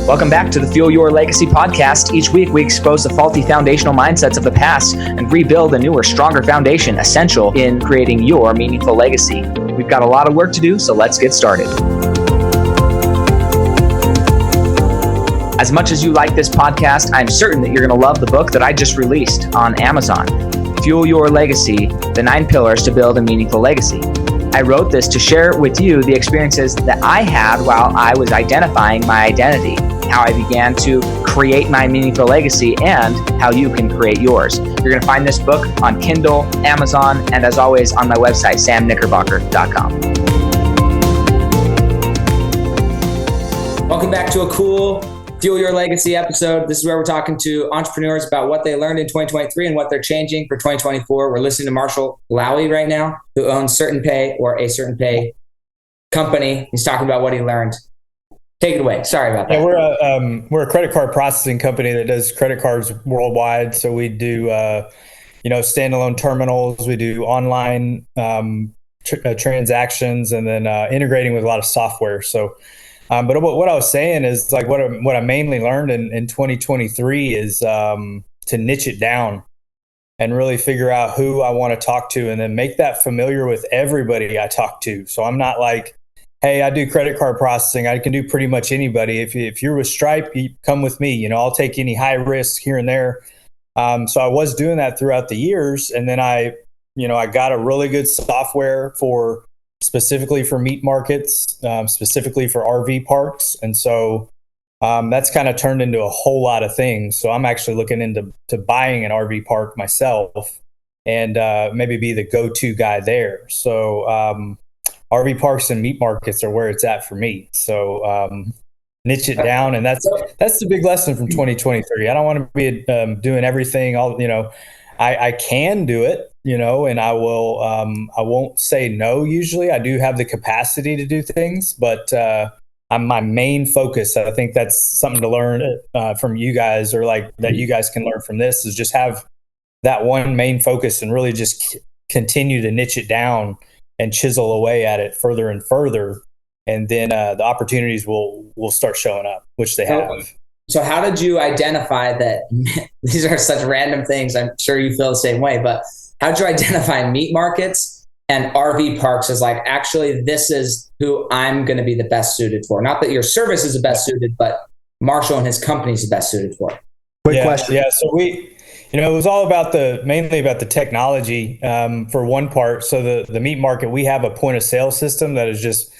Welcome back to the Fuel Your Legacy podcast. Each week, we expose the faulty foundational mindsets of the past and rebuild a newer, stronger foundation essential in creating your meaningful legacy. We've got a lot of work to do, so let's get started. As much as you like this podcast, I'm certain that you're going to love the book that I just released on Amazon, Fuel Your Legacy, The 9 Pillars to Build a Meaningful Legacy. I wrote this to share with you the experiences that I had while I was identifying my identity, how I began to create my meaningful legacy, and how you can create yours. You're going to find this book on Kindle, Amazon, and as always on my website, samknickerbocker.com. Welcome back to a cool Fuel Your Legacy episode. This is where we're talking to entrepreneurs about what they learned in 2023 and what they're changing for 2024. We're listening to Marshall Lowy right now, who owns Certain Pay, or a Certain Pay company. He's talking about what he learned. Take it away. Sorry about that. Yeah, we're a credit card processing company that does credit cards worldwide. So we do standalone terminals. We do online transactions, and then integrating with a lot of software. So. But what I was saying is, like, what I mainly learned in 2023 is to niche it down and really figure out who I want to talk to, and then make that familiar with everybody I talk to. So I'm not like, hey, I do credit card processing. I can do pretty much anybody. If you're with Stripe, you come with me. I'll take any high risk here and there. So I was doing that throughout the years, and then I got a really good software specifically for meat markets, specifically for RV parks. And so that's kind of turned into a whole lot of things. So I'm actually looking into buying an RV park myself and maybe be the go-to guy there. So RV parks and meat markets are where it's at for me. So niche it down. And that's the big lesson from 2023. I don't want to be doing everything. I can do it, and I will. I won't say no. Usually, I do have the capacity to do things, but my main focus. I think that's something to learn from you guys, or like that you guys can learn from this, is just have that one main focus and really just continue to niche it down and chisel away at it further and further, and then the opportunities will start showing up, which they have. So how did you identify that these are such random things? I'm sure you feel the same way, but how did you identify meat markets and RV parks as like, actually, this is who I'm going to be the best suited for? Not that your service is the best suited, but Marshall and his company is the best suited for. Quick question. Yeah. So it was all mainly about the technology for one part. So the meat market, we have a point of sale system that is just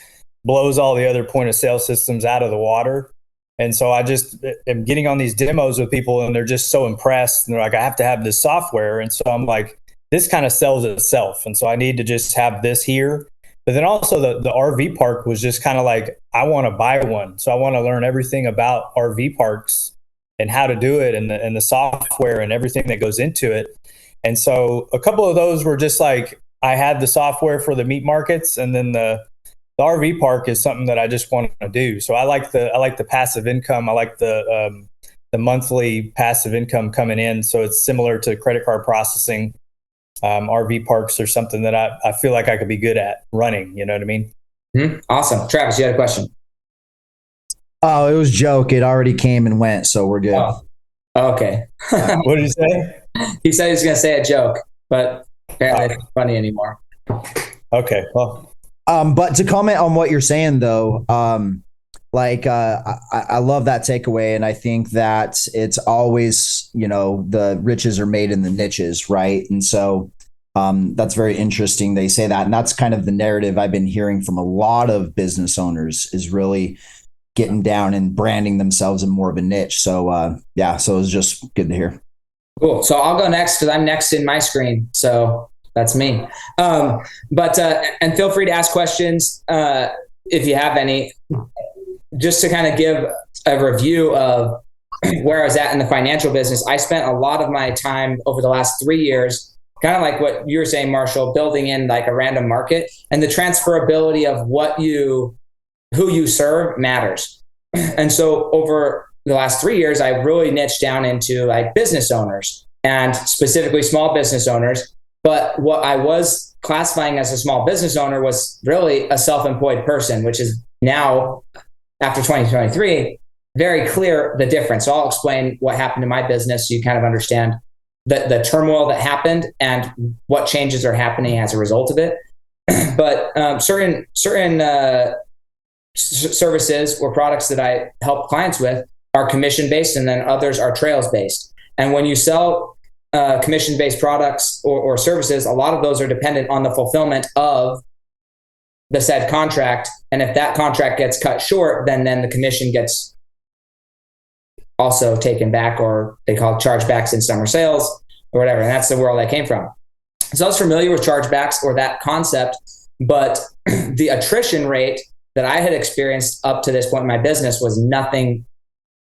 blows all the other point of sale systems out of the water. And so I just am getting on these demos with people, and they're just so impressed. And they're like, I have to have this software. And so I'm like, this kind of sells itself. And so I need to just have this here. But then also the RV park was just kind of like, I want to buy one. So I want to learn everything about RV parks and how to do it, and the software and everything that goes into it. And so a couple of those were just like, I had the software for the meat markets, and then the RV park is something that I just want to do. So I like the passive income. I like the monthly passive income coming in. So it's similar to credit card processing. RV parks are something that I feel like I could be good at running. You know what I mean? Mm-hmm. Awesome. Travis, you had a question. Oh, it was a joke. It already came and went, so we're good. Oh, okay. What did he say? He said he was going to say a joke, but apparently it's not funny anymore. Okay. Well. But to comment on what you're saying, though, I love that takeaway. And I think that it's always, the riches are made in the niches, right? And so that's very interesting they say that. And that's kind of the narrative I've been hearing from a lot of business owners, is really getting down and branding themselves in more of a niche. So, so it was just good to hear. Cool. So I'll go next because I'm next in my screen. So that's me. And feel free to ask questions if you have any, just to kind of give a review of where I was at in the financial business. I spent a lot of my time over the last 3 years, kind of like what you were saying, Marshall, building in like a random market, and the transferability of who you serve matters. And so over the last 3 years, I really niched down into like business owners, and specifically small business owners. But what I was classifying as a small business owner was really a self-employed person, which is now, after 2023, very clear the difference. So I'll explain what happened in my business so you kind of understand the turmoil that happened and what changes are happening as a result of it. But certain services or products that I help clients with are commission-based, and then others are trails-based. And when you sell commission-based products or services, a lot of those are dependent on the fulfillment of the said contract. And if that contract gets cut short, then the commission gets also taken back, or they call it chargebacks in summer sales or whatever. And that's the world I came from. So I was familiar with chargebacks or that concept, but the attrition rate that I had experienced up to this point in my business was nothing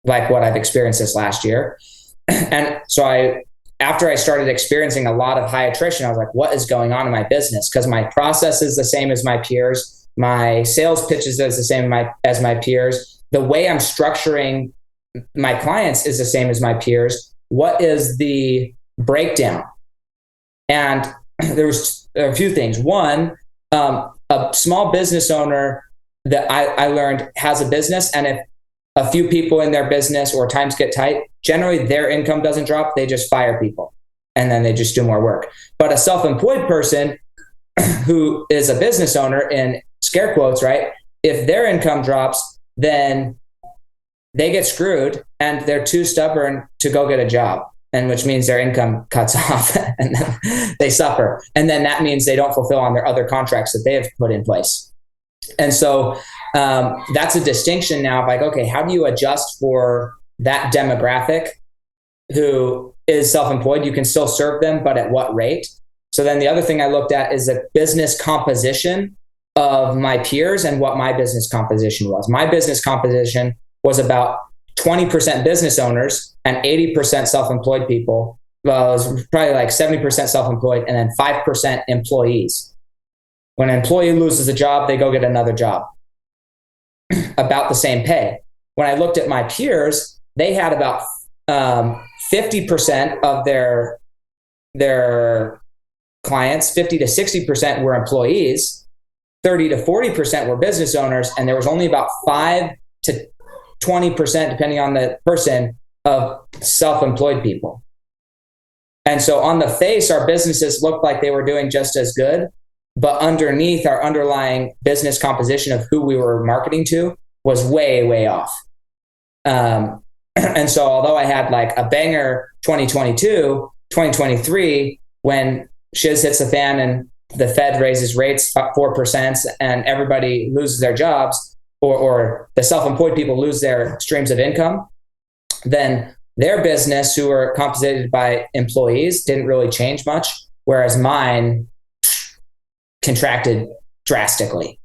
like what I've experienced this last year. And so after I started experiencing a lot of high attrition, I was like, what is going on in my business? Because my process is the same as my peers. My sales pitches is the same as my peers. The way I'm structuring my clients is the same as my peers. What is the breakdown? And there are a few things. One, a small business owner that I learned has a business, and if a few people in their business or times get tight, generally their income doesn't drop. They just fire people and then they just do more work. But a self-employed person who is a business owner, in scare quotes, right? If their income drops, then they get screwed and they're too stubborn to go get a job, and which means their income cuts off and then they suffer. And then that means they don't fulfill on their other contracts that they have put in place. And so that's a distinction now of like, okay, how do you adjust for that demographic who is self-employed? You can still serve them, but at what rate? So then the other thing I looked at is the business composition of my peers and what my business composition was. My business composition was about 20% business owners and 80% self-employed people. Well, it was probably like 70% self-employed and then 5% employees. When an employee loses a job, they go get another job. About the same pay. When I looked at my peers, they had about 50% of their clients, 50 to 60% were employees, 30 to 40% were business owners, and there was only about 5 to 20%, depending on the person, of self-employed people. And so on the face, our businesses looked like they were doing just as good, but underneath, our underlying business composition of who we were marketing to was way, way off. And so although I had like a banger 2022, 2023, when shiz hits the fan and the Fed raises rates 4% and everybody loses their jobs, or the self-employed people lose their streams of income, then their business, who were compensated by employees, didn't really change much, whereas mine contracted drastically.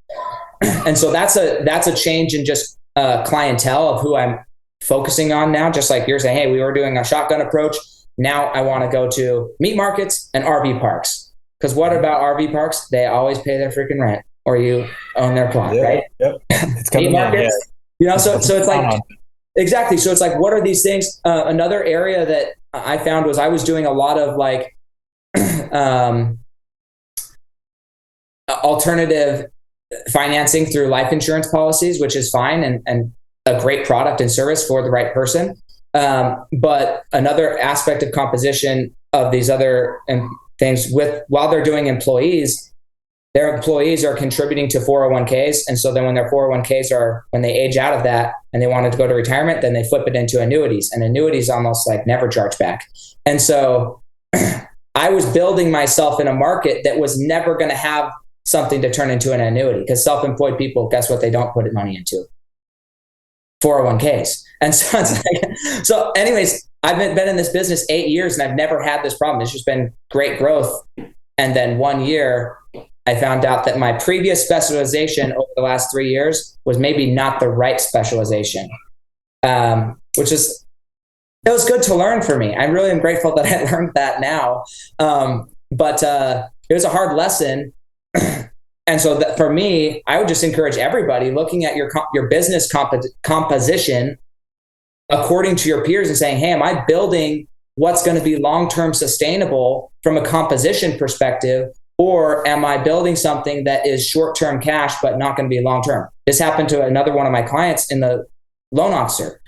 And so that's a change in just clientele of who I'm focusing on now. Just like you're saying, hey, we were doing a shotgun approach. Now I want to go to meat markets and RV parks. Because what about RV parks? They always pay their freaking rent, or you own their plot, right? Yep. It's coming meat markets, so it's like, exactly. So it's like, what are these things? Another area that I found was I was doing a lot of like alternative financing through life insurance policies, which is fine and a great product and service for the right person. But another aspect of composition of these other things while they're doing employees, their employees are contributing to 401ks. And so then when their 401ks when they age out of that and they wanted to go to retirement, then they flip it into annuities, and annuities almost like never charge back. And so I was building myself in a market that was never going to have something to turn into an annuity, because self-employed people, guess what? They don't put money into 401ks. And so it's like, so anyways, I've been in this business 8 years and I've never had this problem. It's just been great growth. And then 1 year, I found out that my previous specialization over the last 3 years was maybe not the right specialization, which is, it was good to learn for me. I really am grateful that I learned that now. But it was a hard lesson. And so that for me, I would just encourage everybody looking at your business composition according to your peers and saying, hey, am I building what's going to be long-term sustainable from a composition perspective? Or am I building something that is short-term cash, but not going to be long-term? This happened to another one of my clients in the loan officer.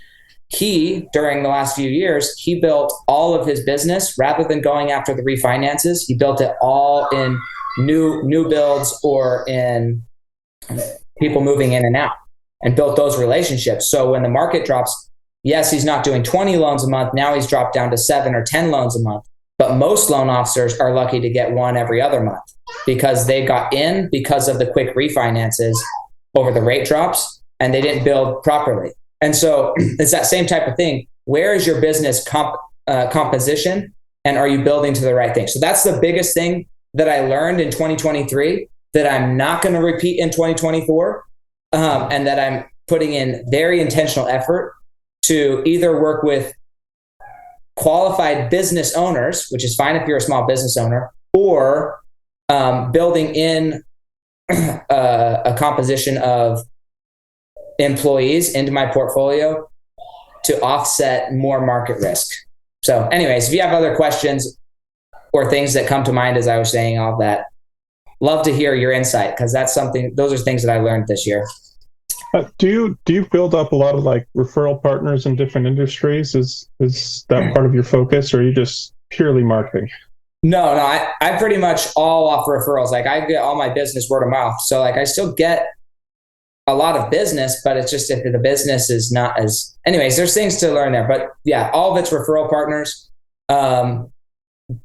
He, during the last few years, he built all of his business rather than going after the refinances. He built it all in new builds or in people moving in and out, and built those relationships. So when the market drops, yes, he's not doing 20 loans a month. Now he's dropped down to 7 or 10 loans a month. But most loan officers are lucky to get one every other month because they got in because of the quick refinances over the rate drops, and they didn't build properly. And so it's that same type of thing. Where is your business composition, and are you building to the right thing? So that's the biggest thing that I learned in 2023 that I'm not going to repeat in 2024, and that I'm putting in very intentional effort to either work with qualified business owners, which is fine if you're a small business owner, or building in a composition of employees into my portfolio to offset more market risk. So anyways, if you have other questions or things that come to mind as I was saying all that, love to hear your insight, because those are things that I learned this year. Do you build up a lot of like referral partners in different industries? Is that part of your focus, or are you just purely marketing? No, I pretty much all off referrals. Like I get all my business word of mouth. So like I still get a lot of business, but it's just if the business is not as, anyways, there's things to learn there. But yeah, all of it's referral partners.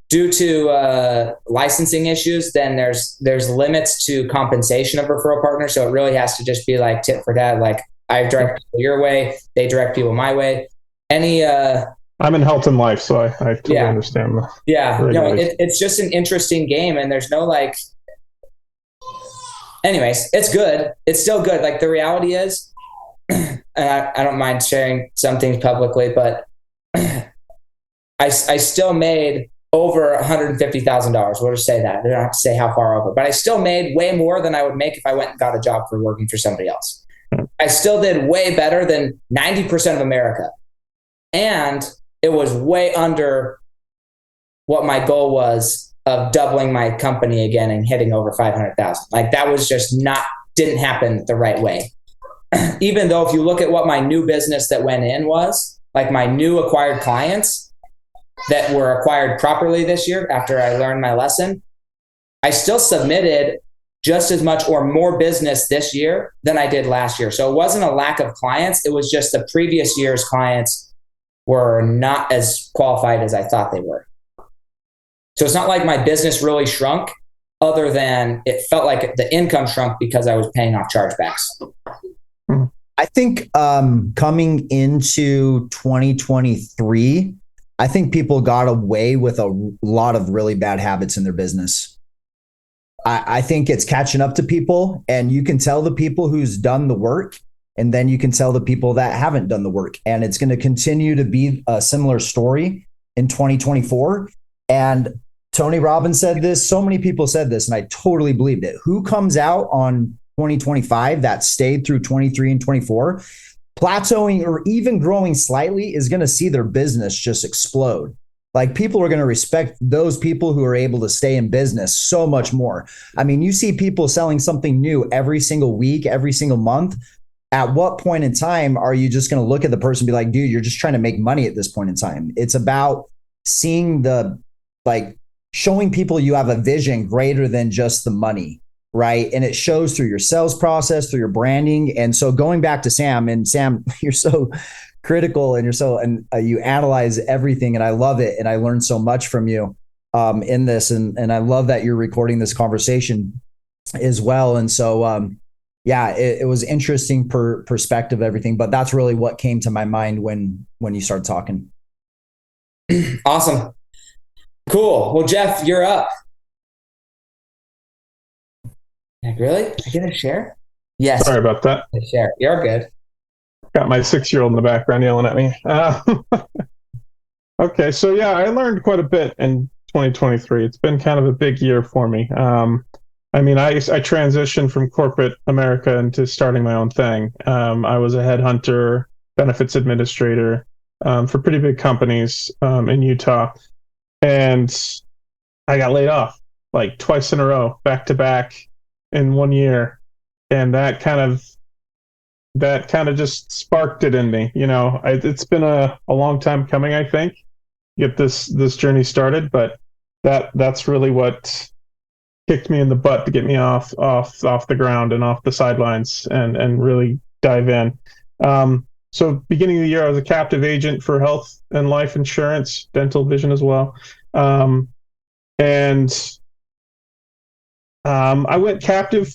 Due to licensing issues, then there's limits to compensation of referral partners. So it really has to just be like tit for tat. Like I direct people your way, they direct people my way. I'm in health and life, so I totally understand. It's just an interesting game, and there's no like. Anyways, it's good. It's still good. Like the reality is, and I don't mind sharing some things publicly, but I still made over $150,000. We'll just say that. I don't have to say how far over, but I still made way more than I would make if I went and got a job for working for somebody else. I still did way better than 90% of America. And it was way under what my goal was of doubling my company again and hitting over 500,000. Like that was just didn't happen the right way. Even though if you look at what my new business that went in was, like my new acquired clients that were acquired properly this year after I learned my lesson, I still submitted just as much or more business this year than I did last year. So it wasn't a lack of clients. It was just the previous year's clients were not as qualified as I thought they were. So it's not like my business really shrunk, other than it felt like the income shrunk because I was paying off chargebacks. I think coming into 2023, I think people got away with a lot of really bad habits in their business. I think it's catching up to people, and you can tell the people who's done the work, and then you can tell the people that haven't done the work. And it's going to continue to be a similar story in 2024. And Tony Robbins said this, so many people said this, and I totally believed it. Who comes out on 2025 that stayed through 23 and 24, plateauing or even growing slightly, is going to see their business just explode. Like people are going to respect those people who are able to stay in business so much more. I mean, you see people selling something new every single week, every single month. At what point in time are you just going to look at the person and be like, dude, you're just trying to make money at this point in time? It's about seeing showing people you have a vision greater than just the money. Right. And it shows through your sales process, through your branding. And so going back to Sam, and Sam, you're so critical and you analyze everything. And I love it. And I learned so much from you in this. And I love that you're recording this conversation as well. And so, it was interesting perspective, everything. But that's really what came to my mind when you started talking. Awesome. Cool. Well, Jeff, you're up. Like, really? I get a share? Yes. Sorry about that. A share. You're good. Got my 6-year-old in the background yelling at me. Okay, so yeah, I learned quite a bit in 2023. It's been kind of a big year for me. I transitioned from corporate America into starting my own thing. I was a headhunter, benefits administrator for pretty big companies in Utah. And I got laid off like twice in a row, back to back in 1 year. And that kind of that kind of just sparked it in me. It's been a long time coming, I think, get this journey started, but that's really what kicked me in the butt to get me off the ground and off the sidelines and really dive in. So beginning of the year, I was a captive agent for health and life insurance, dental, vision as well. I went captive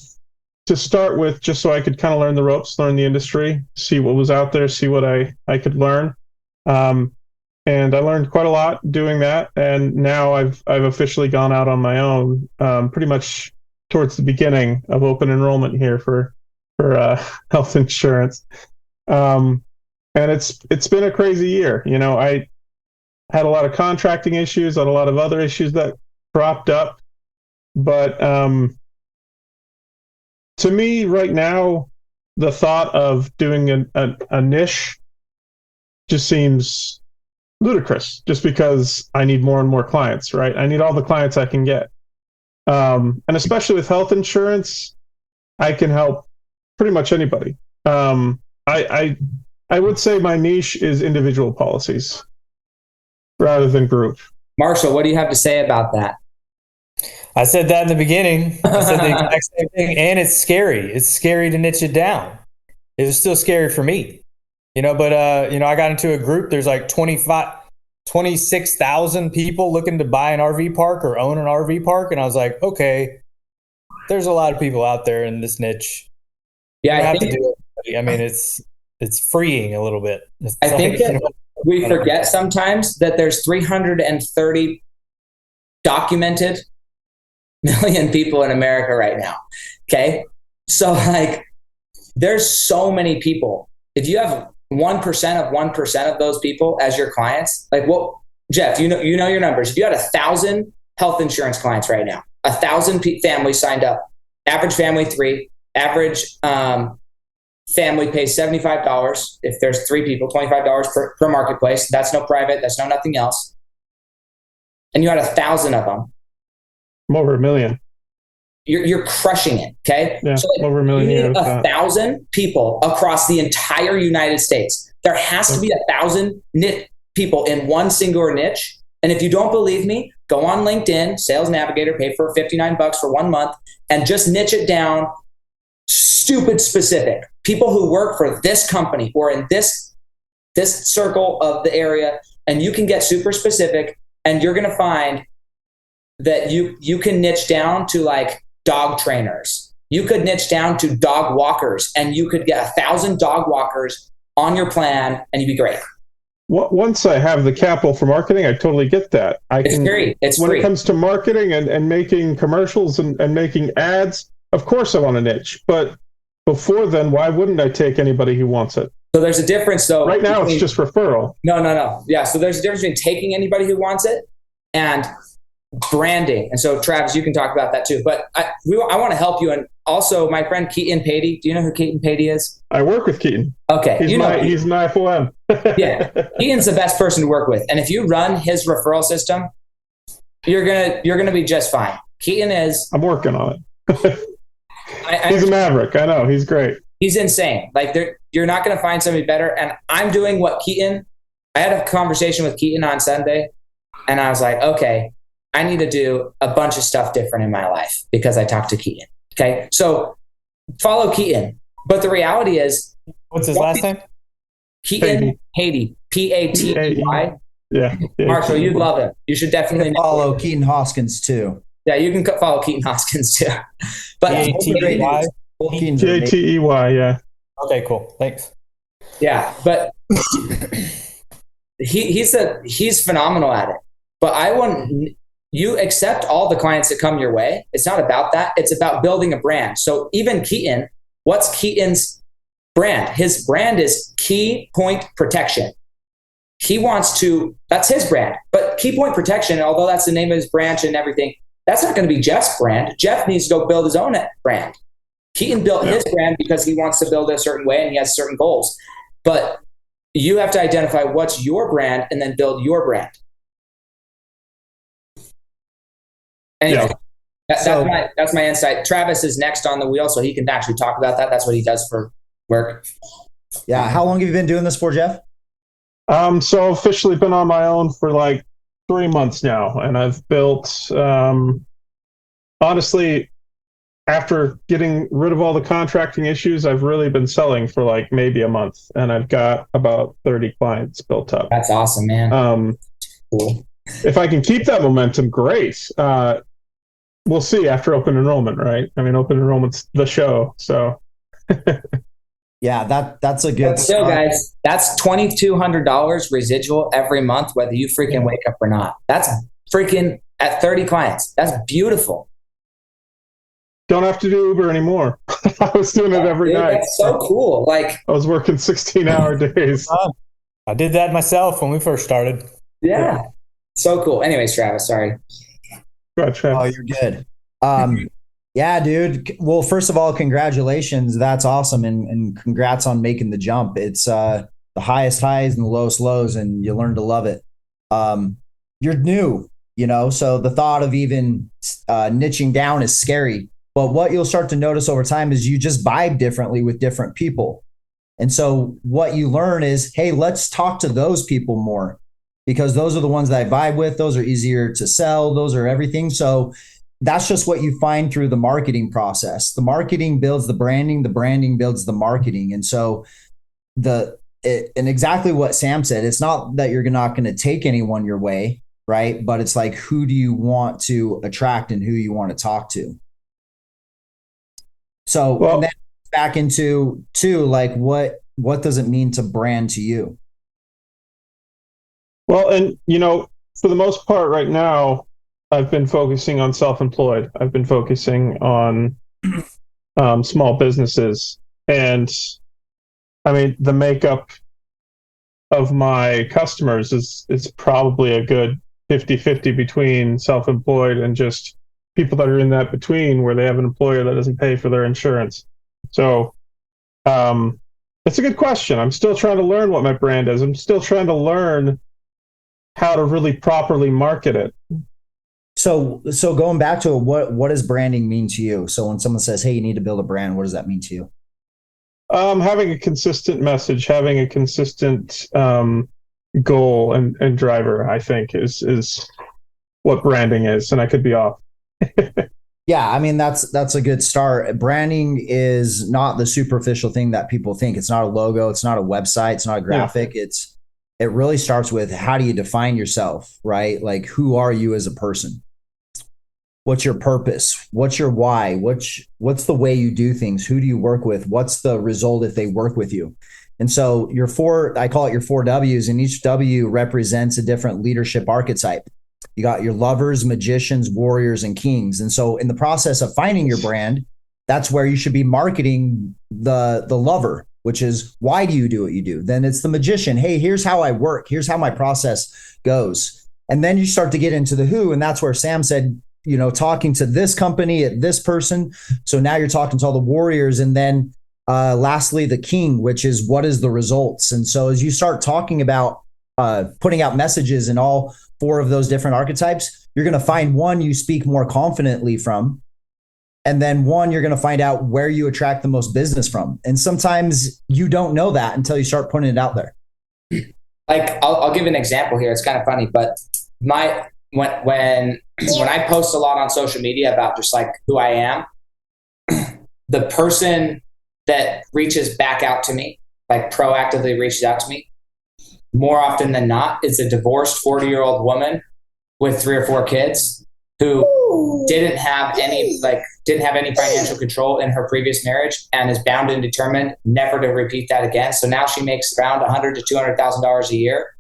to start with just so I could kind of learn the ropes, learn the industry, see what was out there, see what I could learn. And I learned quite a lot doing that. And now I've officially gone out on my own, pretty much towards the beginning of open enrollment here for health insurance. And it's been a crazy year. I had a lot of contracting issues, had a lot of other issues that cropped up. But to me, right now, the thought of doing a niche just seems ludicrous, just because I need more and more clients, right? I need all the clients I can get. And especially with health insurance, I can help pretty much anybody. I would say my niche is individual policies rather than group. Marshall, what do you have to say about that? I said that in the beginning. I said the exact same thing, and it's scary. It's scary to niche it down. It was still scary for me, but I got into a group. There's like 26,000 people looking to buy an RV park or own an RV park, and I was like, okay, there's a lot of people out there in this niche. Yeah, I have to do it. I mean, it's freeing a little bit. I think that we forget sometimes that there's 330 documented million people in America right now. Okay. So there's so many people. If you have 1% of 1% of those people as your clients, Jeff, you know your numbers. If you had 1,000 health insurance clients right now, 1,000 families signed up, average family 3, average family pays $75. If there's 3 people, $25 per marketplace. That's no private. That's no nothing else. And you had 1,000 of them. I'm over 1 million. You're crushing it. Okay. Yeah, so over 1 million. You need 1,000 people across the entire United States. There has to be 1,000 people in one singular niche. And if you don't believe me, go on LinkedIn, Sales Navigator, pay for $59 for 1 month, and just niche it down. Stupid specific. People who work for this company or in this circle of the area, and you can get super specific, and you're going to find that you can niche down to dog trainers. You could niche down to dog walkers, and you could get 1,000 dog walkers on your plan, and you'd be great. Once I have the capital for marketing, I totally get that. It's free. When it comes to marketing and making commercials and making ads, of course I want a niche. But before then, why wouldn't I take anybody who wants it? So there's a difference, though. Right now, it's just referral. No. Yeah, so there's a difference between taking anybody who wants it and branding. And so, Travis, you can talk about that too. But I want to help you. And also, my friend Keaton Patey. Do you know who Keaton Patey is? I work with Keaton. Okay, he's an IFOM. Yeah, Keaton's the best person to work with. And if you run his referral system, you're gonna be just fine. Keaton is. I'm working on it. He's a maverick. I know. He's great. He's insane. You're not going to find somebody better. And I'm doing what Keaton. I had a conversation with Keaton on Sunday, and I was like, okay, I need to do a bunch of stuff different in my life because I talked to Keaton. Okay, so follow Keaton. But the reality is, what's his last name? Keaton Patey. Patey. Yeah. Marshall, you'd love him. You should definitely follow Keaton Hoskins too. Yeah, you can follow Keaton Hoskins too. But Patey. Patey. Yeah. Okay, cool. Thanks. Yeah, but he's phenomenal at it. But I want you accept all the clients that come your way. It's not about that. It's about building a brand. So even Keaton, what's Keaton's brand? His brand is Key Point Protection. He wants to, that's his brand. But Key Point Protection, although that's the name of his branch and everything, that's not going to be Jeff's brand. Jeff needs to go build his own brand. Keaton built his brand because he wants to build it a certain way and he has certain goals. But you have to identify what's your brand and then build your brand. Anyway, that's my insight. Travis is next on the wheel, so he can actually talk about that. That's what he does for work. Yeah. How long have you been doing this for, Jeff? So officially been on my own for like 3 months now, and I've built, honestly, after getting rid of all the contracting issues, I've really been selling for like maybe a month, and I've got about 30 clients built up. That's awesome, man. Cool. If I can keep that momentum, great. We'll see after open enrollment, right? I mean, open enrollment's the show, so. Yeah, that's a good. But still, guys, that's $2,200 residual every month, whether you freaking wake up or not. That's freaking at 30 clients. That's beautiful. Don't have to do Uber anymore. I was doing it every night. That's so cool. Like, I was working 16-hour days. I did that myself when we first started. Yeah. So cool. Anyways, Travis, sorry. Go ahead, Travis. Oh, you're good. Yeah, dude. Well, first of all, congratulations. That's awesome. And congrats on making the jump. It's the highest highs and the lowest lows, and you learn to love it. You're new, so the thought of even niching down is scary. But what you'll start to notice over time is you just vibe differently with different people. And so what you learn is, hey, let's talk to those people more, because those are the ones that I vibe with. Those are easier to sell. Those are everything. So that's just what you find through the marketing process. The marketing builds the branding builds the marketing. And so and exactly what Sam said, it's not that you're not going to take anyone your way, right? But it's like, who do you want to attract and who you want to talk to? So and then back into like, what does it mean to brand to you? Well, and for the most part right now, I've been focusing on self-employed. I've been focusing on small businesses. And I mean, the makeup of my customers is probably a good 50-50 between self-employed and just people that are in that between where they have an employer that doesn't pay for their insurance. So it's a good question. I'm still trying to learn what my brand is. I'm still trying to learn how to really properly market it. So going back to what does branding mean to you? So when someone says, hey, you need to build a brand, what does that mean to you? Having a consistent message, having a consistent goal and driver, I think is what branding is. And I could be off. Yeah, I mean, that's a good start. Branding is not the superficial thing that people think. It's not a logo. It's not a website. It's not a graphic. Yeah. It really starts with, how do you define yourself, right? Like, who are you as a person? What's your purpose? What's your why? What's the way you do things? Who do you work with? What's the result if they work with you? And so I call it your 4 W's, and each W represents a different leadership archetype. You got your lovers, magicians, warriors, and kings. And so in the process of finding your brand, that's where you should be marketing the lover, which is, why do you do what you do? Then it's the magician. Hey, here's how I work. Here's how my process goes. And then you start to get into the who. And that's where Sam said, talking to this company at this person. So now you're talking to all the warriors. And then lastly, the king, which is, what is the results? And so as you start talking about putting out messages in all 4 of those different archetypes, you're going to find one you speak more confidently from. And then one, you're going to find out where you attract the most business from. And sometimes you don't know that until you start putting it out there. Like, I'll give an example here. It's kind of funny, but when I post a lot on social media about just like who I am, the person that reaches back out to me, like proactively reaches out to me, more often than not, is a divorced 40-year-old woman with 3 or 4 kids who didn't have any financial control in her previous marriage and is bound and determined never to repeat that again. So now she makes around $100,000 to $200,000 a year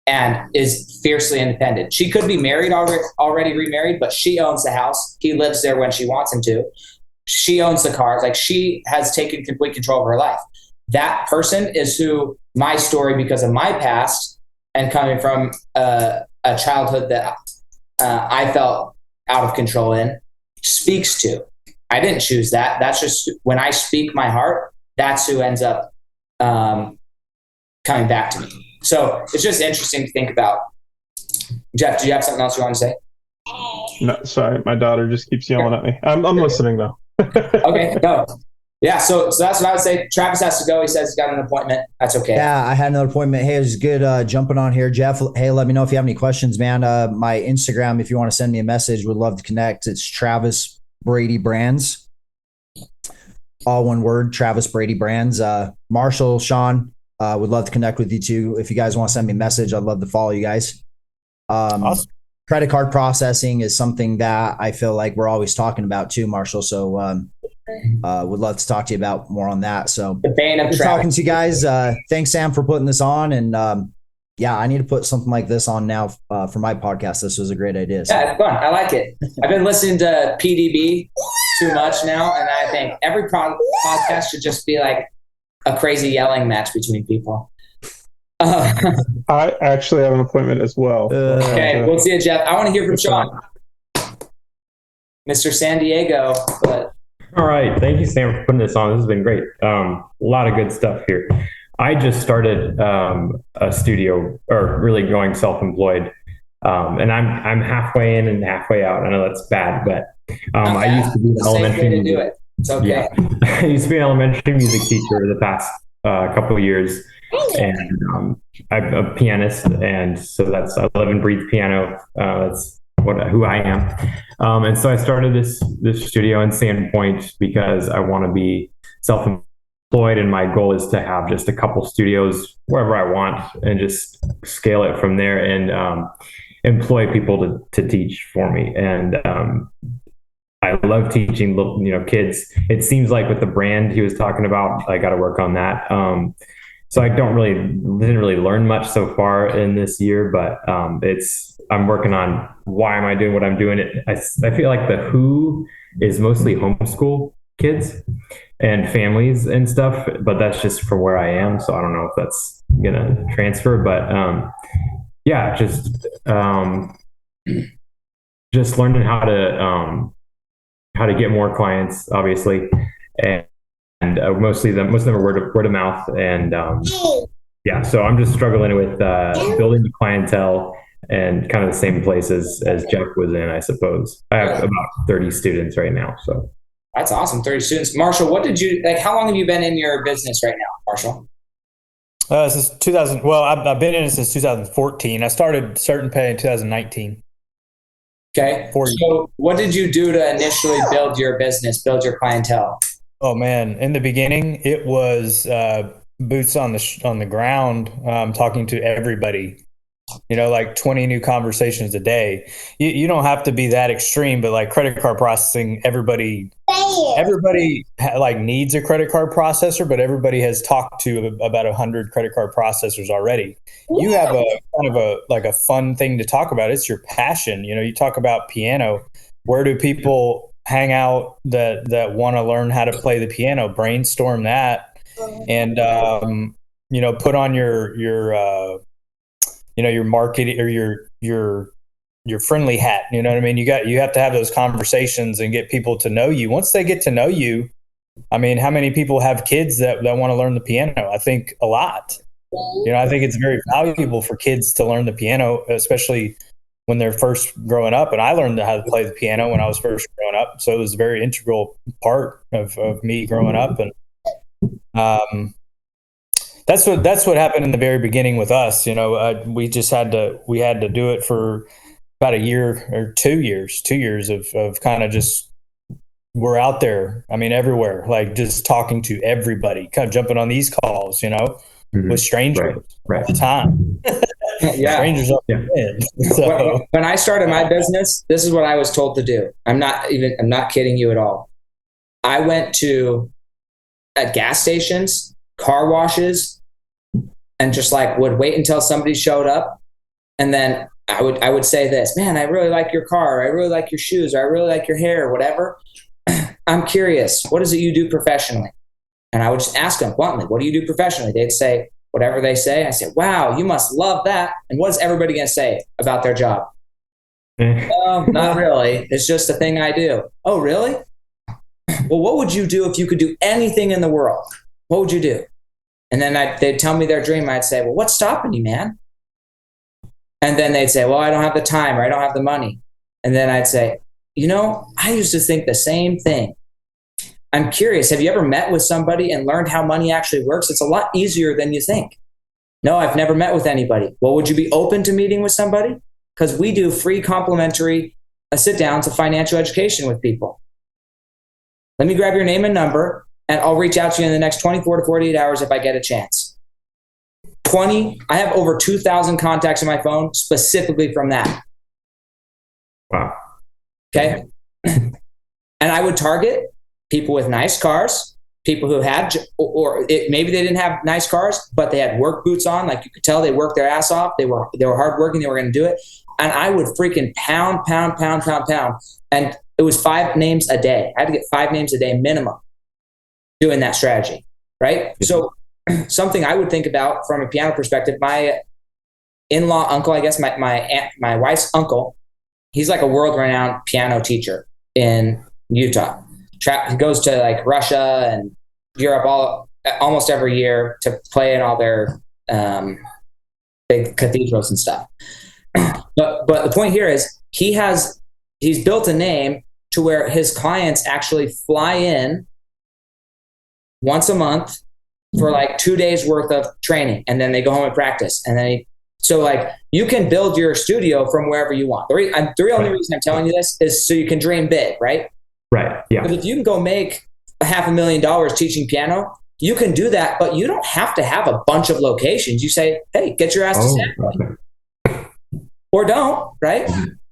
and is fiercely independent. She could be married already remarried, but she owns the house. He lives there when she wants him to. She owns the cars. Like, she has taken complete control of her life. That person is who my story, because of my past and coming from a childhood that I felt out of control in, speaks to. I didn't choose that. That's just, when I speak my heart, that's who ends up coming back to me. So it's just interesting to think about. Jeff, do you have something else you want to say? No, sorry. My daughter just keeps yelling at me. I'm listening though. Okay, go. Yeah, so that's what I would say. Travis has to go. He says he's got an appointment. That's okay. Yeah, I had another appointment. Hey, it was good jumping on here. Jeff, hey, let me know if you have any questions, man. My Instagram, if you want to send me a message, would love to connect. It's Travis Brady Brands. All one word, Travis Brady Brands. Marshall, Sean, would love to connect with you too. If you guys want to send me a message, I'd love to follow you guys. Awesome. Credit card processing is something that I feel like we're always talking about too, Marshall. So would love to talk to you about more on that. So the bane of talking to you guys. Thanks, Sam, for putting this on. And yeah, I need to put something like this on now for my podcast. This was a great idea. So. Yeah, it's fun. I like it. I've been listening to PDB too much now, and I think every podcast should just be like a crazy yelling match between people. I actually have an appointment as well. Okay, we'll see you, Jeff. I want to hear from Sean. Mr. San Diego. But all right. Thank you, Sam, for putting this on. This has been great. A lot of good stuff here. I just started a studio, or really going self-employed. And I'm halfway in and halfway out. I know that's bad, but I used to be an elementary music. Do it. It's okay. Yeah. I used to be an elementary music teacher the past couple of years. And I'm a pianist, and so I live and breathe piano. That's who I am. And so I started this studio in Sandpoint because I want to be self-employed, and my goal is to have just a couple studios wherever I want and just scale it from there and employ people to teach for me. And I love teaching kids. It seems like with the brand he was talking about, I got to work on that. So I didn't really learn much so far in this year, but I'm working on why am I doing what I'm doing. I feel like the who is mostly homeschool kids and families and stuff, but that's just for where I am. So I don't know if that's gonna transfer, but yeah, just learning how to get more clients, obviously, and most of them are word of mouth, and yeah. So I'm just struggling with building the clientele and kind of the same places as Jeff was in, I suppose. I have about 30 students right now. So that's awesome. 30 students. Marshall, what did you like? How long have you been in your business right now, Marshall? Since 2000. Well, I've been in it since 2014. I started Certain Pay in 2019. Okay. So what did you do to initially build your business, build your clientele? Oh man, in the beginning, it was boots on the ground, talking to everybody. Like 20 new conversations a day. You don't have to be that extreme, but like credit card processing, everybody like needs a credit card processor, but everybody has talked to about 100 credit card processors already. You have a kind of a fun thing to talk about. It's your passion. You talk about piano. Where do people hang out that want to learn how to play the piano? Brainstorm that, and put on your marketing or your friendly hat. You know what I mean? You have to have those conversations and get people to know you. Once they get to know you, I mean, how many people have kids that want to learn the piano? I think a lot. I think it's very valuable for kids to learn the piano, especially when they're first growing up. And I learned how to play the piano when I was first growing up. So it was a very integral part of me growing up. And that's what happened in the very beginning with us. We just had to do it for about a year or 2 years of kind of just, we're out there. I mean, everywhere, like just talking to everybody, kind of jumping on these calls, with strangers all the time. Yeah. Strangers up the head. So when I started my business, this is what I was told to do. I'm not kidding you at all. I went at gas stations, car washes, and just like would wait until somebody showed up. And then I would say this, man, I really like your car. I really like your shoes. Or I really like your hair, whatever. I'm curious, what is it you do professionally? And I would just ask them bluntly, what do you do professionally? They'd say whatever they say. I said, wow, you must love that. And what is everybody going to say about their job? Well, not really. It's just a thing I do. Oh, really? Well, what would you do if you could do anything in the world? What would you do? And then they'd tell me their dream. I'd say, well, what's stopping you, man? And then they'd say, well, I don't have the time, or I don't have the money. And then I'd say, I used to think the same thing. I'm curious, have you ever met with somebody and learned how money actually works? It's a lot easier than you think. No, I've never met with anybody. Well, would you be open to meeting with somebody? Because we do free complimentary sit downs of financial education with people. Let me grab your name and number, and I'll reach out to you in the next 24 to 48 hours if I get a chance. I have over 2,000 contacts in my phone specifically from that. Wow. Okay. And I would target people with nice cars, people who had, maybe they didn't have nice cars, but they had work boots on. Like you could tell they worked their ass off. They were hardworking. They were going to do it. And I would freaking pound. And it was 5 names a day. I had to get 5 names a day minimum doing that strategy. Right. So something I would think about from a piano perspective, my in-law uncle, I guess my wife's uncle, he's like a world-renowned piano teacher in Utah. He goes to like Russia and Europe almost every year to play in all their big cathedrals and stuff. But the point here is he's built a name to where his clients actually fly in once a month for like 2 days worth of training, and then they go home and practice. And then so like you can build your studio from wherever you want. The only reason I'm telling you this is so you can dream big, right? Right. Yeah. But if you can go make $500,000 teaching piano, you can do that, but you don't have to have a bunch of locations. You say, hey, get your ass to San or don't, right?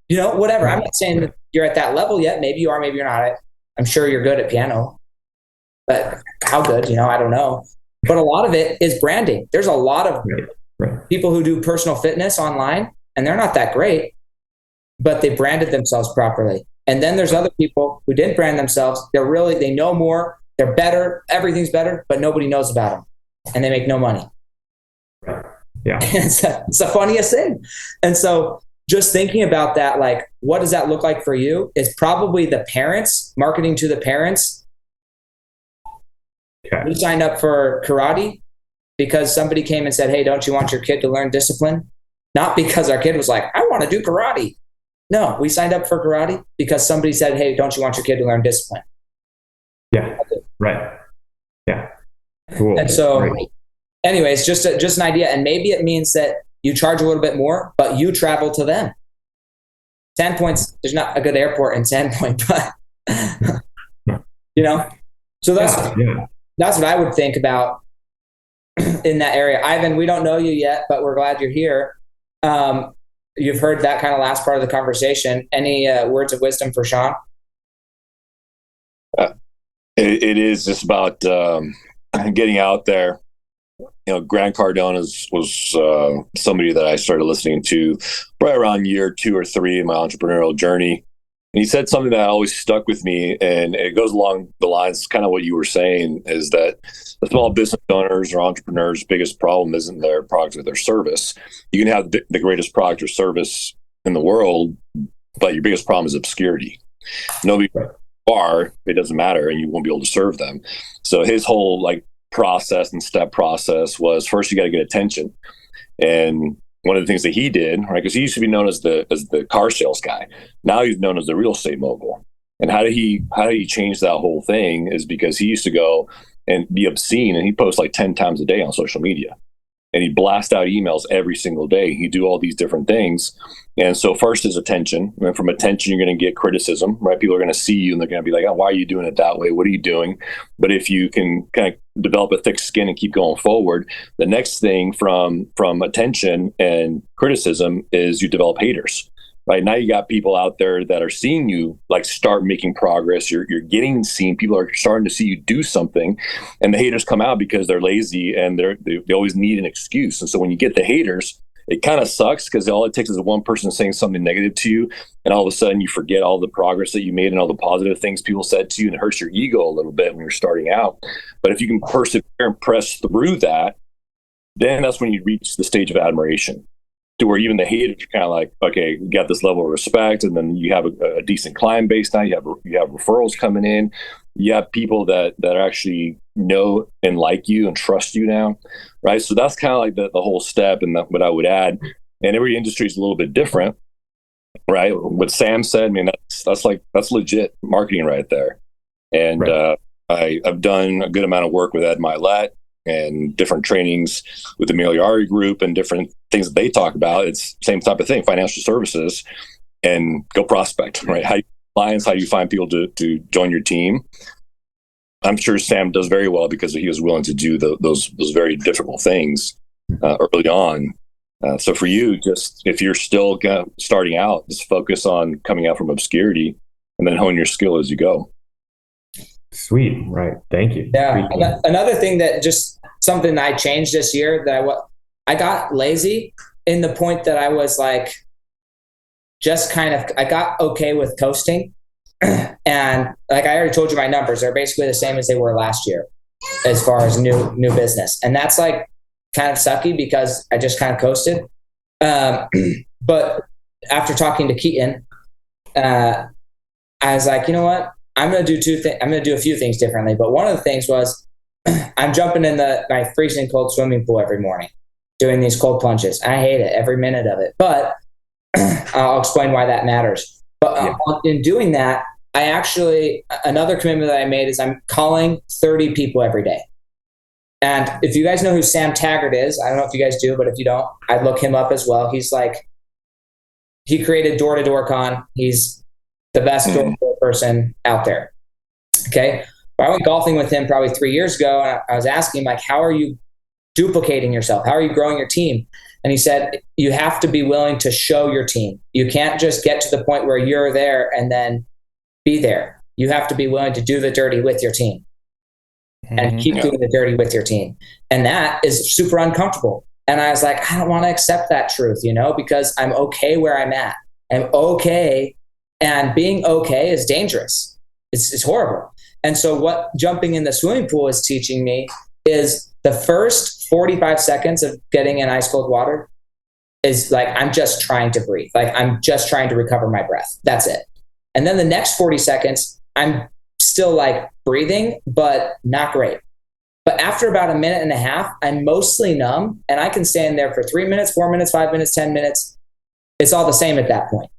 You know, whatever. I'm not saying that you're at that level yet. Maybe you are, maybe you're not. I'm sure you're good at piano, but how good, I don't know. But a lot of it is branding. There's a lot of people who do personal fitness online, and they're not that great, but they branded themselves properly. And then there's other people who didn't brand themselves. They know more, they're better, everything's better, but nobody knows about them, and they make no money. Yeah. It's the funniest thing. And so just thinking about that, like, what does that look like for you is probably the parents, marketing to the parents. Okay. We signed up for karate because somebody came and said, hey, don't you want your kid to learn discipline? Not because our kid was like, I want to do karate. No, we signed up for karate because somebody said, hey, don't you want your kid to learn discipline? Yeah. Right. Yeah. Cool. And so anyways, just an idea. And maybe it means that you charge a little bit more, but you travel to them. Sandpoint's, there's not a good airport in Sandpoint, but so that's what I would think about in that area. Ivan, we don't know you yet, but we're glad you're here. You've heard that kind of last part of the conversation. Any words of wisdom for Sean? It is just about getting out there. Grant Cardone was somebody that I started listening to right around year 2 or 3 in my entrepreneurial journey. And he said something that always stuck with me, and it goes along the lines, kind of what you were saying, is that the small business owners or entrepreneurs' biggest problem isn't their product or their service. You can have the greatest product or service in the world, but your biggest problem is obscurity. Nobody are, it doesn't matter, and you won't be able to serve them. So his whole process and step process was, first you got to get attention. And one of the things that he did, right, because he used to be known as the car sales guy. Now he's known as the real estate mogul. And how did he change that whole thing is because he used to go and be obscene, and he posts like 10 times a day on social media. And he'd blast out emails every single day. He'd do all these different things. And so first is attention. And from attention, you're going to get criticism, right? People are going to see you and they're going to be like, oh, why are you doing it that way? What are you doing? But if you can kind of develop a thick skin and keep going forward, the next thing from attention and criticism is you develop haters. Right now, you got people out there that are seeing you start making progress. You're getting seen. People are starting to see you do something, and the haters come out because they're lazy and they always need an excuse. And so when you get the haters, it kind of sucks because all it takes is one person saying something negative to you, and all of a sudden you forget all the progress that you made and all the positive things people said to you, and it hurts your ego a little bit when you're starting out. But if you can persevere and press through that, then that's when you reach the stage of admiration, to where even the haters are kind of like, okay, you got this level of respect, and then you have a decent client base now. You have referrals coming in. You have people that actually know and like you and trust you now, right? So that's kind of like the whole step, and what I would add. And every industry is a little bit different, right? What Sam said, I mean, that's legit marketing right there. And right. I've done a good amount of work with Ed Milet and different trainings with the Miliari Group and different things that they talk about. It's the same type of thing, financial services, and go prospect, right? How do you find clients? How do you find people to join your team? I'm sure Sam does very well because he was willing to do those very difficult things early on. So for you, just if you're still starting out, just focus on coming out from obscurity and then hone your skill as you go. Sweet. Right. Thank you. Yeah. Another thing that just something I changed this year that I got lazy in the point that I was like, I got okay with coasting. And like I already told you, my numbers are basically the same as they were last year as far as new business. And that's like kind of sucky because I just kind of coasted. But after talking to Keaton, I was like, you know what? I'm going to do I'm going to do a few things differently. But one of the things was I'm jumping in my freezing cold swimming pool every morning, doing these cold plunges. I hate it, every minute of it. But I'll explain why that matters. But in doing that, another commitment that I made is I'm calling 30 people every day. And if you guys know who Sam Taggart is, I don't know if you guys do, but if you don't, I'd look him up as well. He created Door to Door Con. He's the best door-to-door person out there. Okay. I went golfing with him probably 3 years ago. And I was asking him, like, how are you duplicating yourself? How are you growing your team? And he said, you have to be willing to show your team. You can't just get to the point where you're there and then be there. You have to be willing to do the dirty with your team and keep doing the dirty with your team. And that is super uncomfortable. And I was like, I don't want to accept that truth, because I'm okay where I'm at. I'm okay. And being okay is dangerous. It's horrible. And so what jumping in the swimming pool is teaching me is the first 45 seconds of getting in ice cold water is like, I'm just trying to breathe. Like I'm just trying to recover my breath. That's it. And then the next 40 seconds, I'm still like breathing, but not great. But after about a minute and a half, I'm mostly numb and I can stand there for 3 minutes, 4 minutes, 5 minutes, 10 minutes. It's all the same at that point.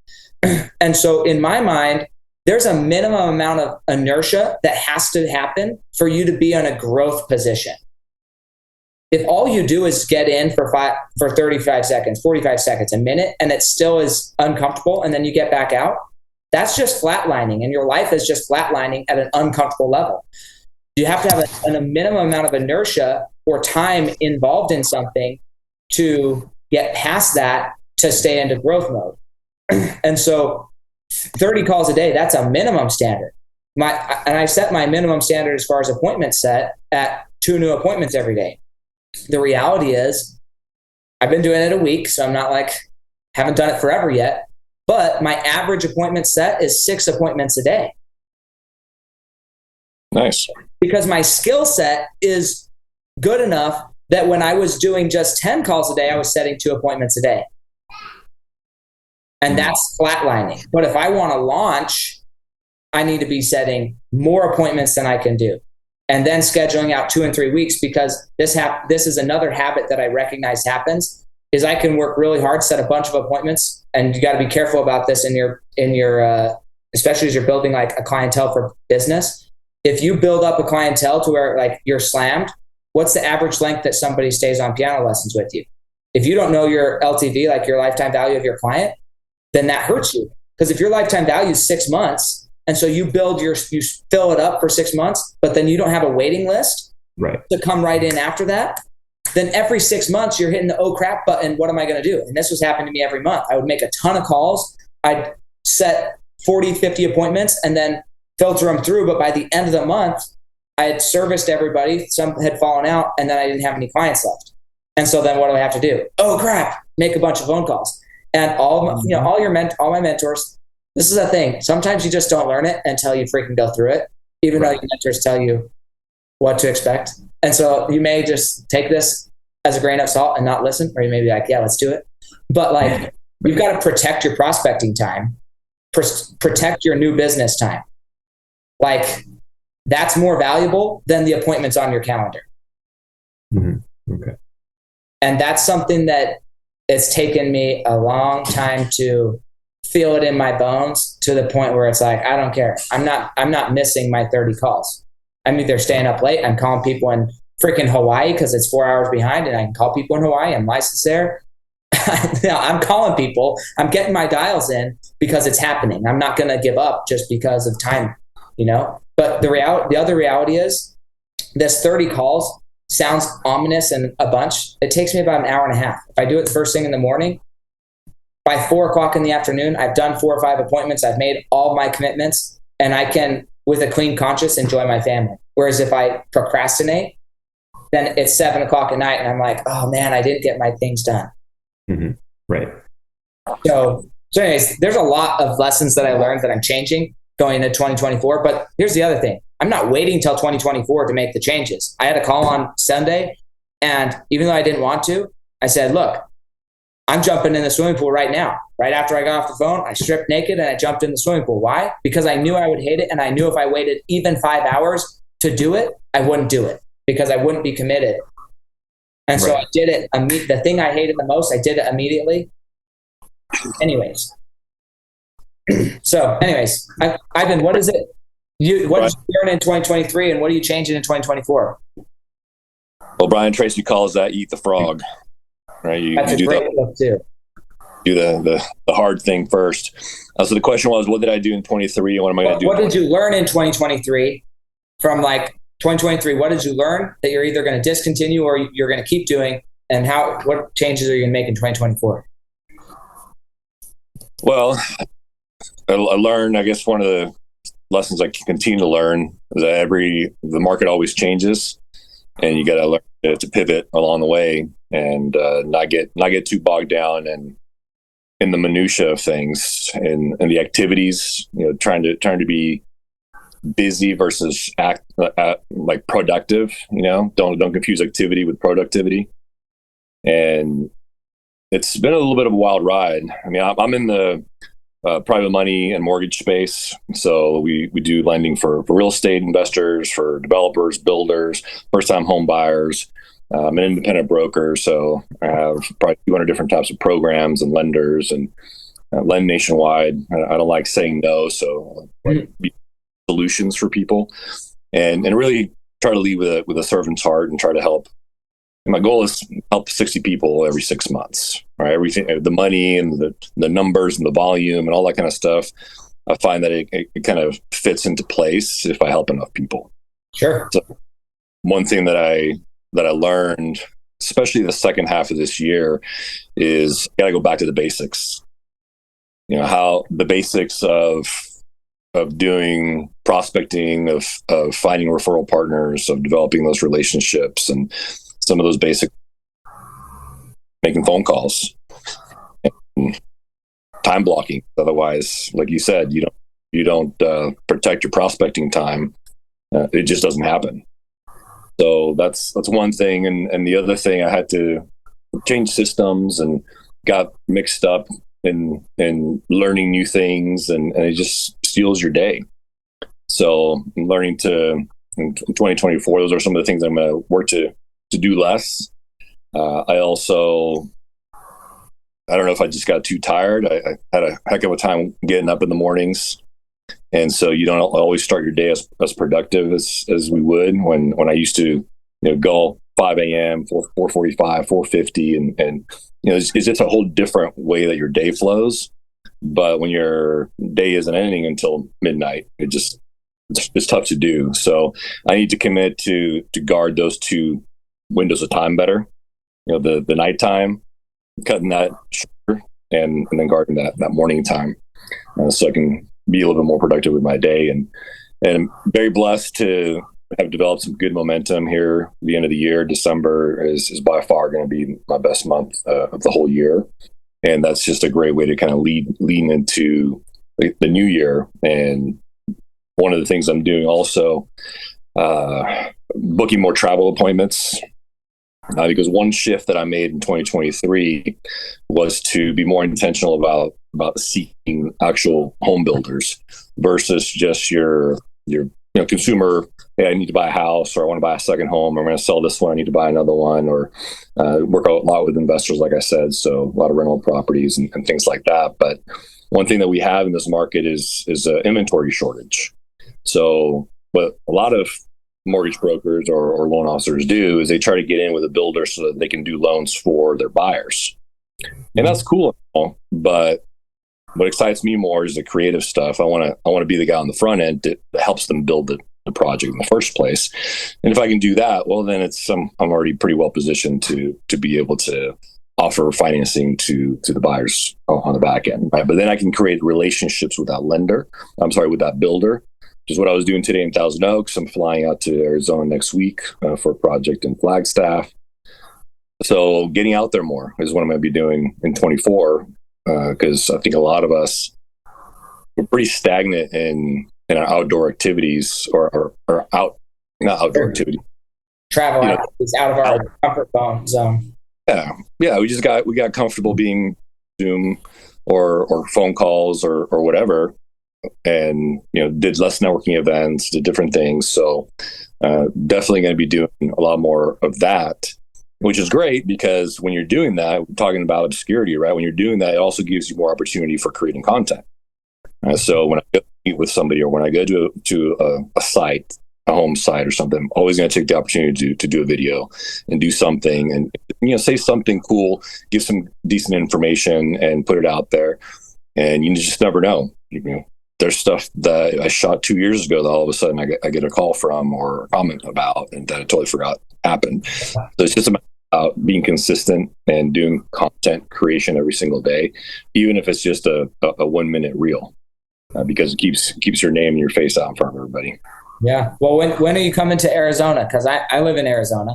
And so in my mind, there's a minimum amount of inertia that has to happen for you to be in a growth position. If all you do is get in for 35 seconds, 45 seconds, a minute, and it still is uncomfortable, and then you get back out, that's just flatlining, and your life is just flatlining at an uncomfortable level. You have to have a minimum amount of inertia or time involved in something to get past that to stay into growth mode. And so 30 calls a day, that's a minimum standard. And I set my minimum standard as far as appointments set at 2 new appointments every day. The reality is I've been doing it a week, so I'm not haven't done it forever yet, but my average appointment set is 6 appointments a day. Nice. Because my skill set is good enough that when I was doing just 10 calls a day, I was setting 2 appointments a day. And that's flatlining. But if I want to launch, I need to be setting more appointments than I can do. And then scheduling out 2 and 3 weeks, because this is another habit that I recognize happens, is I can work really hard, set a bunch of appointments. And you got to be careful about this in your especially as you're building like a clientele for business. If you build up a clientele to where like you're slammed, what's the average length that somebody stays on piano lessons with you? If you don't know your LTV, like your lifetime value of your client, then that hurts you. Because if your lifetime value is 6 months, and so you fill it up for 6 months, but then you don't have a waiting list to come right in after that, then every 6 months you're hitting the oh crap button. What am I going to do? And this was happening to me every month. I would make a ton of calls. I'd set 40, 50 appointments and then filter them through. But by the end of the month, I had serviced everybody. Some had fallen out and then I didn't have any clients left. And so then what do I have to do? Oh crap, make a bunch of phone calls. And all my mentors, this is a thing. Sometimes you just don't learn it until you freaking go through it, even though your mentors tell you what to expect. And so you may just take this as a grain of salt and not listen, or you may be like, yeah, let's do it. But like, you've got to protect your prospecting time, protect your new business time. Like that's more valuable than the appointments on your calendar. Mm-hmm. Okay. And that's something that it's taken me a long time to feel it in my bones, to the point where it's like, I don't care. I'm not missing my 30 calls. I'm either staying up late, I'm calling people in freaking Hawaii because it's 4 hours behind and I can call people in Hawaii. I'm licensed there. I'm calling people. I'm getting my dials in because it's happening. I'm not going to give up just because of time, But the other reality is this 30 calls sounds ominous and a bunch. It takes me about an hour and a half. If I do it first thing in the morning, by 4 o'clock in the afternoon, I've done 4 or 5 appointments. I've made all my commitments and I can, with a clean conscience, enjoy my family. Whereas if I procrastinate, then it's 7 o'clock at night and I'm like, oh man, I didn't get my things done. Mm-hmm. Right. So anyways, there's a lot of lessons that I learned that I'm changing going into 2024. But here's the other thing. I'm not waiting till 2024 to make the changes. I had a call on Sunday, and even though I didn't want to, I said, look, I'm jumping in the swimming pool right now. Right after I got off the phone, I stripped naked and I jumped in the swimming pool. Why? Because I knew I would hate it. And I knew if I waited even 5 hours to do it, I wouldn't do it because I wouldn't be committed. And so I did it. The thing I hated the most, I did it immediately. Anyways. Ivan, what is it? What did you learn in 2023 and what are you changing in 2024? Well, Brian Tracy calls that eat the frog. Right? That's you a great book too. Do the hard thing first. So the question was, what did I do in 23 and what am I going to do? What did you learn in 2023 from 2023? What did you learn that you're either going to discontinue or you're going to keep doing? And what changes are you going to make in 2024? Well, I learned, I guess one of the lessons I continue to learn is that the market always changes and you got to learn to pivot along the way and not get too bogged down in the minutia of things and the activities, trying to be busy versus act like productive, don't confuse activity with productivity. And it's been a little bit of a wild ride. I mean, I'm in the private money and mortgage space. So we do lending for real estate investors, for developers, builders, first-time home buyers. I'm an independent broker, so I have probably 200 different types of programs and lenders and lend nationwide. I don't like saying no, so be solutions for people and really try to lead with a servant's heart and try to help. And my goal is to help 60 people every 6 months, right? Everything, the money and the numbers and the volume and all that kind of stuff. I find that it kind of fits into place if I help enough people. Sure. So one thing that I learned, especially the second half of this year, is got to go back to the basics. How the basics of doing prospecting, of finding referral partners, of developing those relationships, and some of those basic making phone calls, and time blocking. Otherwise, like you said, you don't protect your prospecting time. It just doesn't happen. So that's one thing. And the other thing, I had to change systems and got mixed up in learning new things, and it just steals your day. So I'm learning in 2024, those are some of the things I'm going to work to do less. I don't know if I just got too tired. I had a heck of a time getting up in the mornings. And so you don't always start your day as productive as we would when I used to, go 5 a.m., 4:45, 4:50, and it's just a whole different way that your day flows. But when your day isn't ending until midnight, it's tough to do. So I need to commit to guard those two windows of time better. The nighttime, cutting that shorter, and then guarding that morning time, so I can be a little bit more productive with my day. And very blessed to have developed some good momentum here at the end of the year. December is by far going to be my best month of the whole year. And that's just a great way to kind of lean into the new year. And one of the things I'm doing also, booking more travel appointments. Because one shift that I made in 2023 was to be more intentional about seeking actual home builders versus just your consumer. Hey, I need to buy a house, or I want to buy a second home, or I'm going to sell this one, I need to buy another one, or work a lot with investors, like I said, so a lot of rental properties and things like that. But one thing that we have in this market is an inventory shortage. So what a lot of mortgage brokers or loan officers do is they try to get in with a builder so that they can do loans for their buyers. And that's cool, but what excites me more is the creative stuff. I want to be the guy on the front end that helps them build the project in the first place. And if I can do that, well, then I'm already pretty well positioned to be able to offer financing to the buyers on the back end, right? But then I can create relationships with that builder, which is what I was doing today in Thousand Oaks. I'm flying out to Arizona next week for a project in Flagstaff. So getting out there more is what I'm going to be doing in 24, because I think a lot of us, we're pretty stagnant in our outdoor activities or not outdoor activity. Travel is out of our comfort zone. Yeah. We got comfortable being Zoom or phone calls or whatever, and did less networking events, did different things. So definitely going to be doing a lot more of that, which is great because when you're doing that, we're talking about obscurity, right? When you're doing that, it also gives you more opportunity for creating content. So when I go meet with somebody or when I go to a site, a home site or something, I'm always going to take the opportunity to do a video and do something and say something cool, give some decent information and put it out there. And you just never know. There's stuff that I shot 2 years ago that all of a sudden I get a call from or a comment about and that I totally forgot happened. So it's just about being consistent and doing content creation every single day, even if it's just a 1 minute reel, because it keeps your name and your face out in front of everybody. Yeah. Well, when are you coming to Arizona? Because I live in Arizona,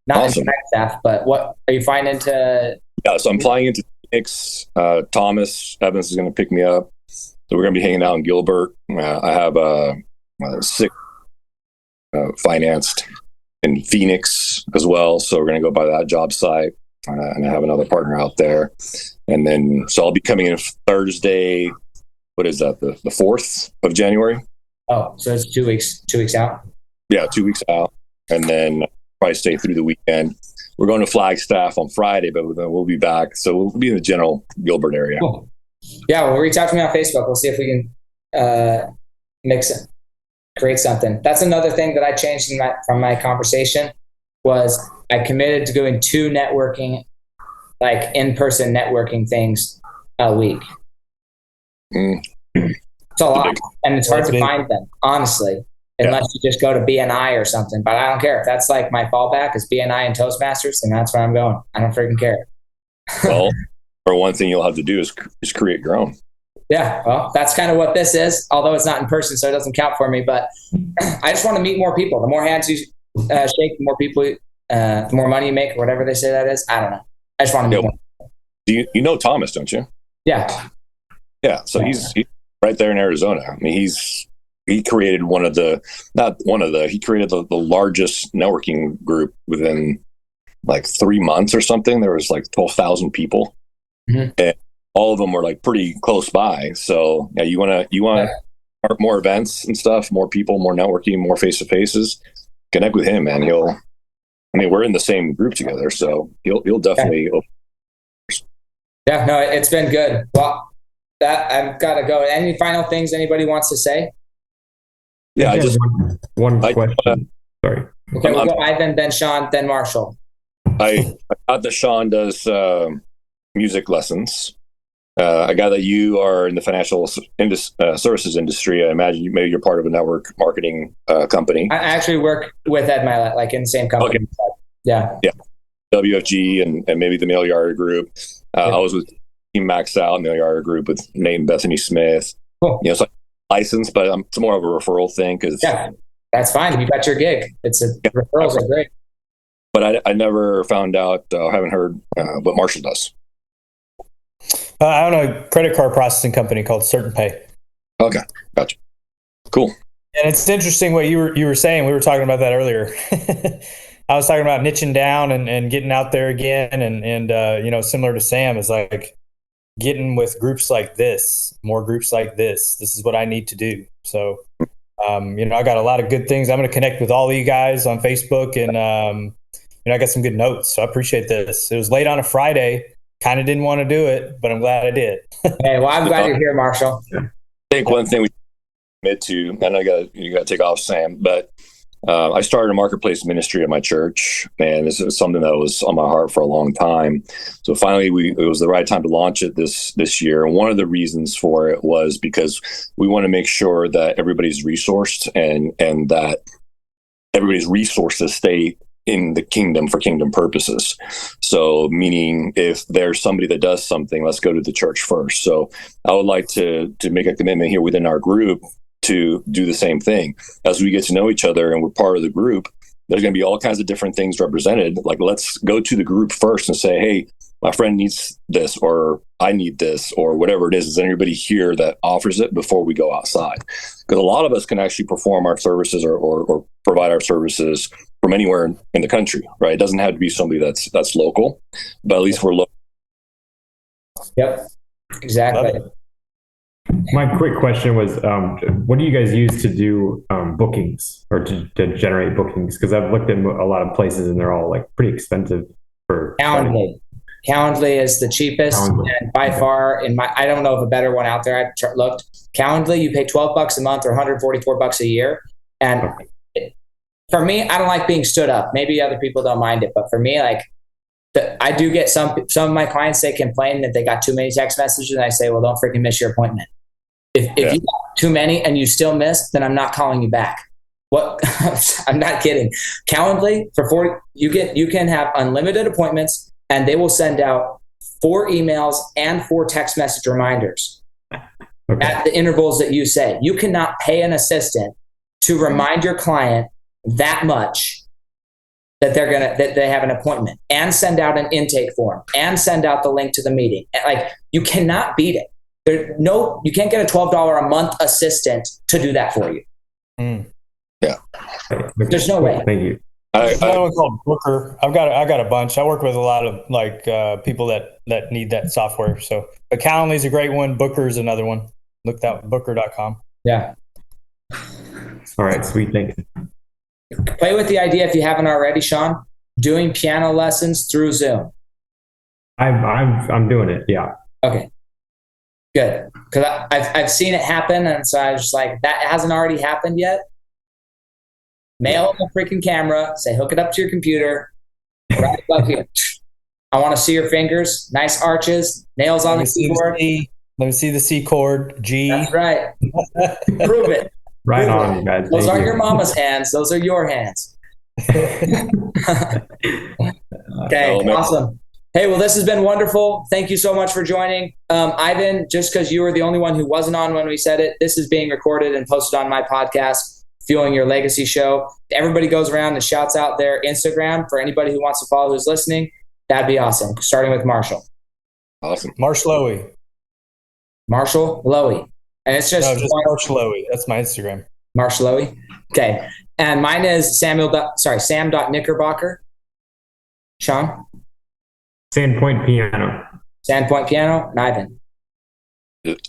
not awesome. in Flagstaff, but what are you flying into? Yeah, so I'm flying into Phoenix. Thomas Evans is going to pick me up. So we're going to be hanging out in Gilbert. I have 6 financed in Phoenix as well. So we're going to go by that job site, and I have another partner out there. And then, so I'll be coming in Thursday. What is that? The 4th of January. Oh, so it's 2 weeks out. Yeah, 2 weeks out, and then probably stay through the weekend. We're going to Flagstaff on Friday, but then we'll be back. So we'll be in the general Gilbert area. Cool. Yeah, well, reach out to me on Facebook. We'll see if we can mix it, create something. That's another thing that I changed from my conversation was I committed to doing 2 networking, like in-person networking things a week. It's a lot, and it's hard to find them, honestly, unless you just go to BNI or something. But I don't care. If that's like my fallback is BNI and Toastmasters, then that's where I'm going. I don't freaking care. Well, or one thing you'll have to do is create your own. Yeah, well, that's kind of what this is, although it's not in person, so it doesn't count for me. But I just want to meet more people. The more hands you shake, the more people, the more money you make, or whatever they say that is. I don't know. I just want to meet more. You know Thomas, don't you? Yeah. Yeah, so he's right there in Arizona. I mean, he created he created the largest networking group within like 3 months or something. There was like 12,000 people, and all of them were like pretty close by. So yeah, you want to more events and stuff, more people, more networking, more face to faces. Connect with him, man. We're in the same group together, so he'll definitely. Yeah, no, it's been good. Well, that I've got to go. Any final things anybody wants to say? Yeah, I just one question. Sorry. Okay, we'll go Ivan, then Sean, then Marshall. I got that Sean does music lessons. I got that you are in the financial services industry. I imagine maybe you're part of a network marketing company. I actually work with Ed Milet, like in the same company. Okay. Yeah. WFG and maybe the Mail Yard Group. I was with Team Max Out, Mail Yard Group with Nate and Bethany Smith. Cool. It's like license, but it's more of a referral thing. That's fine. You got your gig. Referrals are great. But I never found out, haven't heard what Marshall does. I own a credit card processing company called Certain Pay. Okay, gotcha. Cool. And it's interesting what you were saying. We were talking about that earlier. I was talking about niching down and getting out there again, and similar to Sam, is like getting with groups like this, more groups like this. This is what I need to do. So, I got a lot of good things. I'm going to connect with all of you guys on Facebook, and I got some good notes. So I appreciate this. It was late on a Friday. Kind of didn't want to do it, but I'm glad I did. Hey, well, I'm glad you're here, Marshall. I think one thing we commit to, I know you got to take off, Sam, but I started a marketplace ministry at my church, and this is something that was on my heart for a long time. So finally, it was the right time to launch it this year. And one of the reasons for it was because we want to make sure that everybody's resourced and that everybody's resources stay in the kingdom for kingdom purposes. So meaning if there's somebody that does something, let's go to the church first. So I would like to make a commitment here within our group to do the same thing. As we get to know each other and we're part of the group, there's going to be all kinds of different things represented. Like, let's go to the group first and say, hey, my friend needs this, or I need this, or whatever it is. Is there anybody here that offers it before we go outside? Because a lot of us can actually perform our services or provide our services from anywhere in the country, right? It doesn't have to be somebody that's local, but at least we're local. Yep, exactly. My quick question was, what do you guys use to do bookings or to generate bookings? Because I've looked at a lot of places and they're all like pretty expensive for Calendly. Calendly is the cheapest and by far I don't know of a better one out there. I've looked. Calendly, you pay $12 a month or $144 a year. And for me, I don't like being stood up. Maybe other people don't mind it, but for me, like, I do get some of my clients, they complain that they got too many text messages, and I say, well, don't freaking miss your appointment. If you got too many and you still miss, then I'm not calling you back. What? I'm not kidding. Calendly for 40, you can have unlimited appointments, and they will send out 4 emails and 4 text message reminders at the intervals that you say. You cannot pay an assistant to remind your client that much that they have an appointment, and send out an intake form and send out the link to the meeting. Like, you cannot beat it. You can't get a $12 a month assistant to do that for you. Yeah. There's no way. Thank you. There's another one called Booker. I've got a bunch. I work with a lot of people that need that software. So Calendly is a great one. Booker is another one. Look that Booker.com. Yeah. All right. Sweet. Thank you. Play with the idea, if you haven't already, Sean, doing piano lessons through Zoom. I'm doing it. Yeah. Okay. Good. Because I've seen it happen, and so I was just like, that hasn't already happened yet. Mail a freaking camera, say, hook it up to your computer, right above you. I want to see your fingers, nice arches, nails on the keyboard. Let me see the C chord, G. That's right. Prove it. Right on, you guys. Those aren't your mama's hands. Those are your hands. Okay, awesome. Hey, well, this has been wonderful. Thank you so much for joining. Ivan, just because you were the only one who wasn't on when we said it, this is being recorded and posted on my podcast, Fueling Your Legacy Show. Everybody goes around and shouts out their Instagram for anybody who wants to follow who's listening. That'd be awesome. Starting with Marshall. Awesome. Marsh Lowy. Marshall Lowy. And it's just Marsh Lowy. That's my Instagram. Marsh Lowy. Okay. And mine is Sam.Knickerbocker. Sean? Sandpoint Piano. Sandpoint Piano. And Ivan.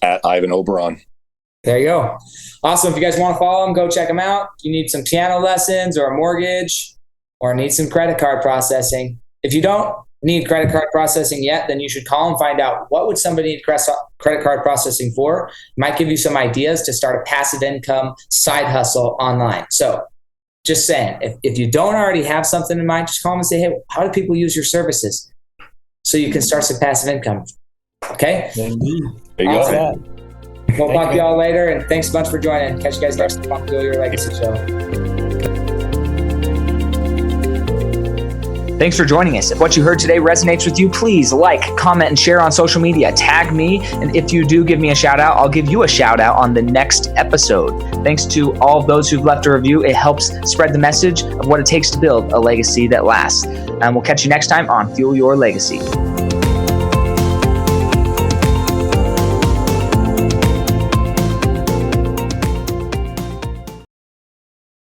At Ivan Oberon. There you go. Awesome. If you guys want to follow them, go check them out. If you need some piano lessons or a mortgage or need some credit card processing. If you don't need credit card processing yet, then you should call and find out what would somebody need credit card processing for. Might give you some ideas to start a passive income side hustle online. So just saying, if you don't already have something in mind, just call them and say, hey, how do people use your services? So you can start some passive income. Okay? There you awesome. go. We'll talk to y'all later, and thanks a bunch for joining. Catch you guys next time on Fuel Your Legacy Show. Thanks for joining us. If what you heard today resonates with you, please like, comment, and share on social media. Tag me, and if you do give me a shout out, I'll give you a shout out on the next episode. Thanks to all of those who've left a review. It helps spread the message of what it takes to build a legacy that lasts. And we'll catch you next time on Fuel Your Legacy.